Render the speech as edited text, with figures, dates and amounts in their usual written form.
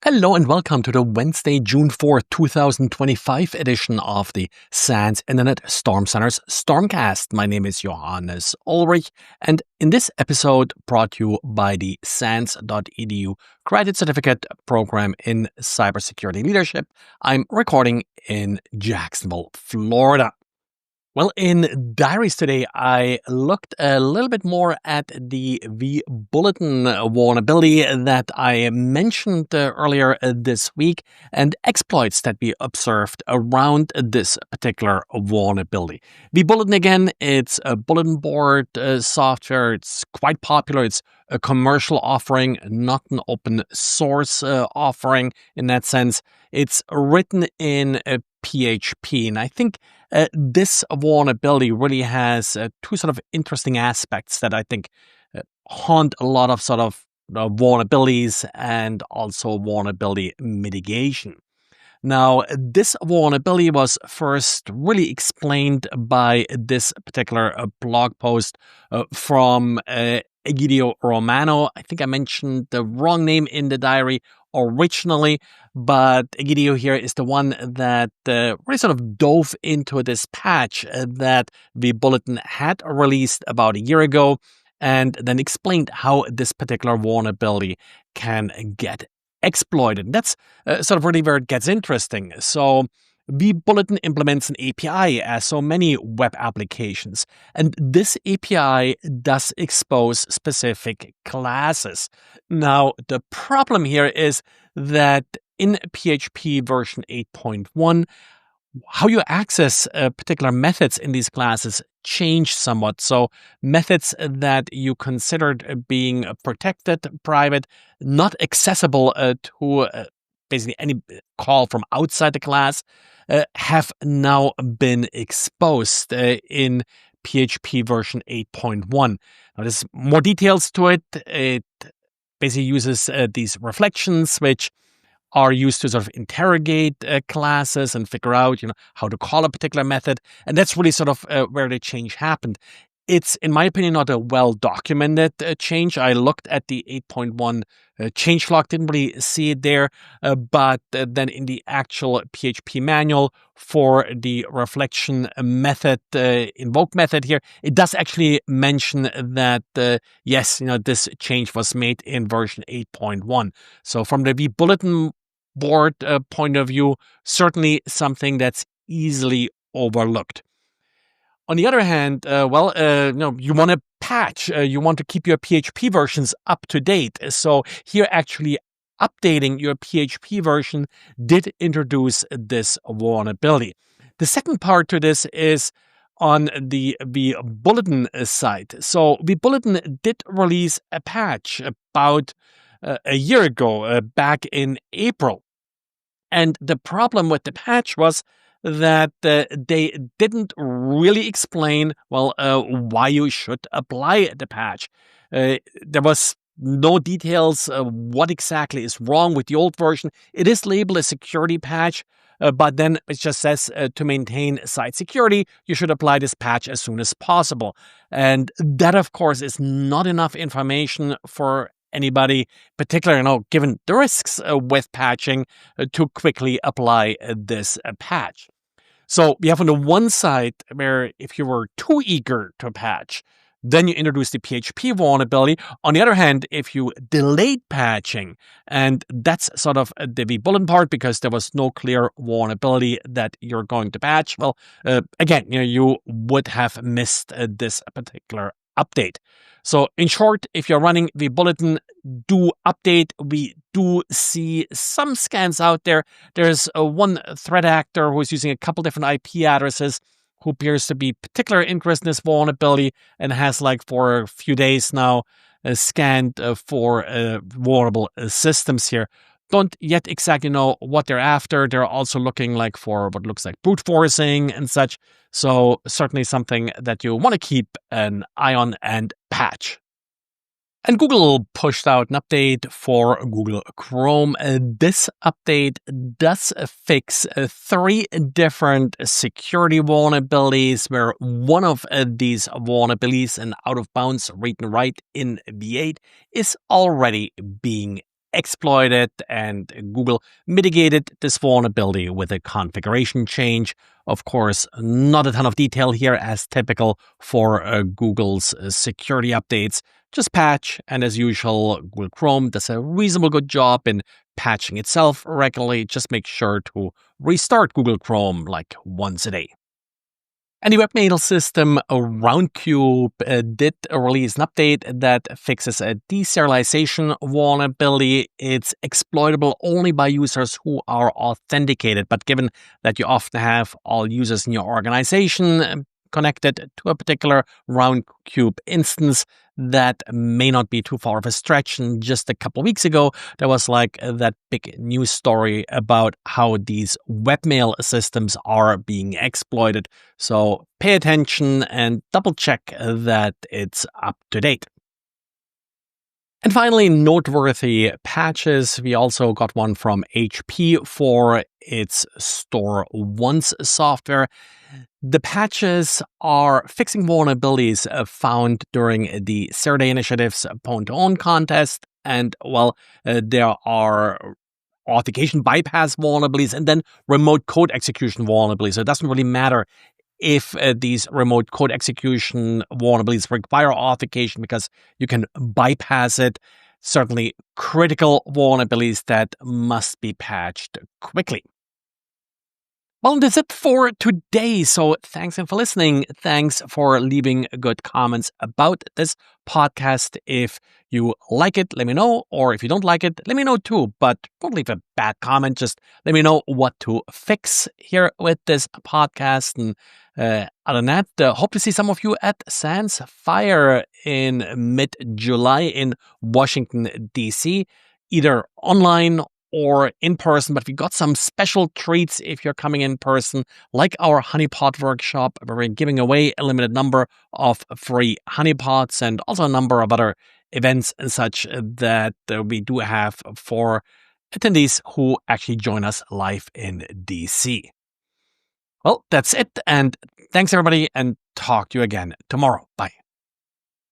Hello and welcome to the Wednesday, June 4th, 2025 edition of the SANS Internet Storm Center's Stormcast. My name is Johannes Ulrich, and in this episode brought to you by the SANS.edu Credit Certificate Program in Cybersecurity Leadership, I'm recording in Jacksonville, Florida. Well, in diaries today, I looked a little bit more at the vBulltin vulnerability that I mentioned earlier this week and exploits that we observed around this particular vulnerability. vBulltin, again, it's a bulletin board software. It's quite popular. It's a commercial offering, not an open source offering in that sense. It's written in PHP, and I think this vulnerability really has two sort of interesting aspects that I think haunt a lot of sort of vulnerabilities and also vulnerability mitigation. Now, this vulnerability was first really explained by this particular blog post from Egidio Romano. I think I mentioned the wrong name in the diary originally, but Egidio here is the one that really sort of dove into this patch that vBulltin had released about a year ago, and then explained how this particular vulnerability can get exploited. That's sort of really where it gets interesting. So vBulltin implements an API as so many web applications, and this API does expose specific classes. Now, the problem here is that in PHP version 8.1, how you access particular methods in these classes change somewhat. So methods that you considered being protected, private, not accessible to basically any call from outside the class, have now been exposed in PHP version 8.1. Now, there's more details to it. It basically uses these reflections, which are used to sort of interrogate classes and figure out, how to call a particular method. And that's really sort of where the change happened. It's, in my opinion, not a well-documented change. I looked at the 8.1 changelog, didn't really see it there, but then in the actual PHP manual for the reflection method, invoke method here, it does actually mention that, yes, this change was made in version 8.1. So from the vBulltin board point of view, certainly something that's easily overlooked. On the other hand, you want to patch, you want to keep your PHP versions up to date. So here actually updating your PHP version did introduce this vulnerability. The second part to this is on the vBulltin side. So vBulltin did release a patch about a year ago, back in April. And the problem with the patch was that they didn't really explain, why you should apply the patch. There was no details what exactly is wrong with the old version. It is labeled a security patch, but then it just says to maintain site security, you should apply this patch as soon as possible. And that, of course, is not enough information for anybody, particularly, given the risks with patching, to quickly apply this patch. So we have on the one side where if you were too eager to patch, then you introduce the PHP vulnerability. On the other hand, if you delayed patching, and that's sort of the vBulltin part because there was no clear vulnerability that you're going to patch, again, you would have missed this particular update. So in short, if you're running vBulltin, do update. We do see some scans out there. There's one threat actor who's using a couple different IP addresses who appears to be particularly interested in this vulnerability and has, for a few days now, scanned for vulnerable systems here. Don't yet exactly know what they're after. They're also looking for what looks like brute forcing and such. So certainly something that you want to keep an eye on and patch. And Google pushed out an update for Google Chrome. This update does fix 3 different security vulnerabilities, where one of these vulnerabilities, an out-of-bounds read and write in V8, is already being exploited, and Google mitigated this vulnerability with a configuration change. Of course, not a ton of detail here as typical for Google's security updates. Just patch, and as usual, Google Chrome does a reasonably good job in patching itself regularly. Just make sure to restart Google Chrome like once a day. And the webmail system Roundcube did release an update that fixes a deserialization vulnerability. It's exploitable only by users who are authenticated, but given that you often have all users in your organization connected to a particular Roundcube instance, that may not be too far of a stretch. And just a couple of weeks ago, there was like that big news story about how these webmail systems are being exploited. So pay attention and double check that it's up to date. And finally, noteworthy patches. We also got one from HP for its StoreOnce software. The patches are fixing vulnerabilities found during the Saturday Initiative's Pwn2Own contest. And, well, there are authentication bypass vulnerabilities and then remote code execution vulnerabilities. So it doesn't really matter if these remote code execution vulnerabilities require authentication because you can bypass it. Certainly critical vulnerabilities that must be patched quickly. Well, that's it for today. So thanks for listening. Thanks for leaving good comments about this podcast. If you like it, let me know. Or if you don't like it, let me know too. But don't leave a bad comment. Just let me know what to fix here with this podcast. And other than that, hope to see some of you at SANS Fire in mid-July in Washington, D.C., either online or in person, but we got some special treats if you're coming in person, like our honeypot workshop, where we're giving away a limited number of free honeypots and also a number of other events and such that we do have for attendees who actually join us live in DC. Well, that's it, and thanks everybody, and talk to you again tomorrow. Bye.